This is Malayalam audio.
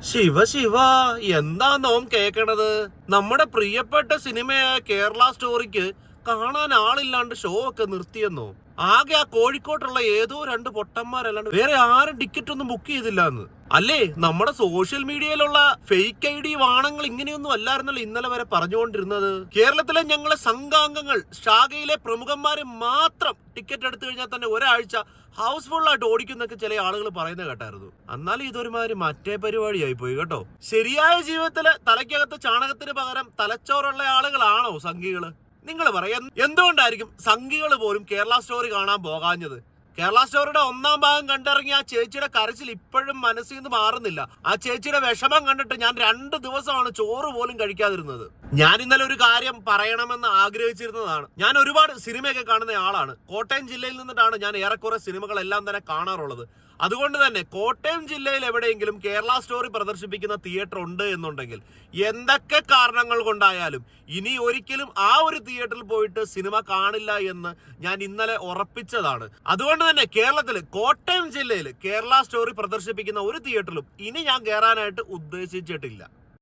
ശിവ ശിവ, എന്താ നോം കേക്കണത്? നമ്മുടെ പ്രിയപ്പെട്ട സിനിമയായ കേരള സ്റ്റോറിക്ക് കാണാൻ ആളില്ലാണ്ട് ഷോ ഒക്കെ നിർത്തിയെന്നോ? ആകെ ആ കോഴിക്കോട്ടുള്ള ഏതോ രണ്ട് പൊട്ടന്മാരല്ലാണ്ട് വേറെ ആരും ടിക്കറ്റ് ഒന്നും ബുക്ക് ചെയ്തില്ല എന്ന്. അല്ലേ, നമ്മുടെ സോഷ്യൽ മീഡിയയിലുള്ള ഫേക്ക് ഐ ഡി വാണങ്ങൾ ഇങ്ങനെയൊന്നും അല്ലായിരുന്നല്ലോ ഇന്നലെ വരെ പറഞ്ഞുകൊണ്ടിരുന്നത്. കേരളത്തിലെ ഞങ്ങളെ സംഘാംഗങ്ങൾ, ശാഖയിലെ പ്രമുഖന്മാര് മാത്രം ടിക്കറ്റ് എടുത്തു കഴിഞ്ഞാൽ തന്നെ ഒരാഴ്ച ഹൗസ്ഫുൾ ആയിട്ട് ഓടിക്കുന്നൊക്കെ ചില ആളുകൾ പറയുന്നത് കേട്ടായിരുന്നു. എന്നാലും ഇതൊരുമാതിരി മറ്റേ പരിപാടിയായി പോയി കേട്ടോ. ശരിയായ ജീവിതത്തില് തലയ്ക്കകത്ത് ചാണകത്തിന് പകരം തലച്ചോറുള്ള ആളുകളാണോ സംഘികള്? നിങ്ങൾ പറയാം, എന്തുകൊണ്ടായിരിക്കും സംഘികൾ പോലും കേരള സ്റ്റോറി കാണാൻ പോകാഞ്ഞത്? കേരള സ്റ്റോറിയുടെ ഒന്നാം ഭാഗം കണ്ടിറങ്ങിയ ആ ചേച്ചിയുടെ കരച്ചിൽ ഇപ്പോഴും മനസ്സിൽ നിന്ന് മാറുന്നില്ല. ആ ചേച്ചിയുടെ വിഷമം കണ്ടിട്ട് ഞാൻ 2 ദിവസമാണ് ചോറ് പോലും കഴിക്കാതിരുന്നത്. ഞാൻ ഇന്നലെ ഒരു കാര്യം പറയണമെന്ന് ആഗ്രഹിച്ചിരുന്നതാണ്. ഞാൻ ഒരുപാട് സിനിമയൊക്കെ കാണുന്ന ആളാണ്. കോട്ടയം ജില്ലയിൽ നിന്നിട്ടാണ് ഞാൻ ഏറെക്കുറെ സിനിമകളെല്ലാം തന്നെ കാണാറുള്ളത്. അതുകൊണ്ട് തന്നെ കോട്ടയം ജില്ലയിൽ എവിടെയെങ്കിലും കേരള സ്റ്റോറി പ്രദർശിപ്പിക്കുന്ന തിയേറ്റർ ഉണ്ട് എന്നുണ്ടെങ്കിൽ, എന്തൊക്കെ കാരണങ്ങൾ കൊണ്ടായാലും ഇനി ഒരിക്കലും ആ ഒരു തിയേറ്ററിൽ പോയിട്ട് സിനിമ കാണില്ല എന്ന് ഞാൻ ഇന്നലെ ഉറപ്പിച്ചതാണ്. അതുകൊണ്ട് തന്നെ കേരളത്തിൽ കോട്ടയം ജില്ലയിൽ കേരള സ്റ്റോറി പ്രദർശിപ്പിക്കുന്ന ഒരു തിയേറ്ററിലും ഇനി ഞാൻ കയറാനായിട്ട് ഉദ്ദേശിച്ചിട്ടില്ല.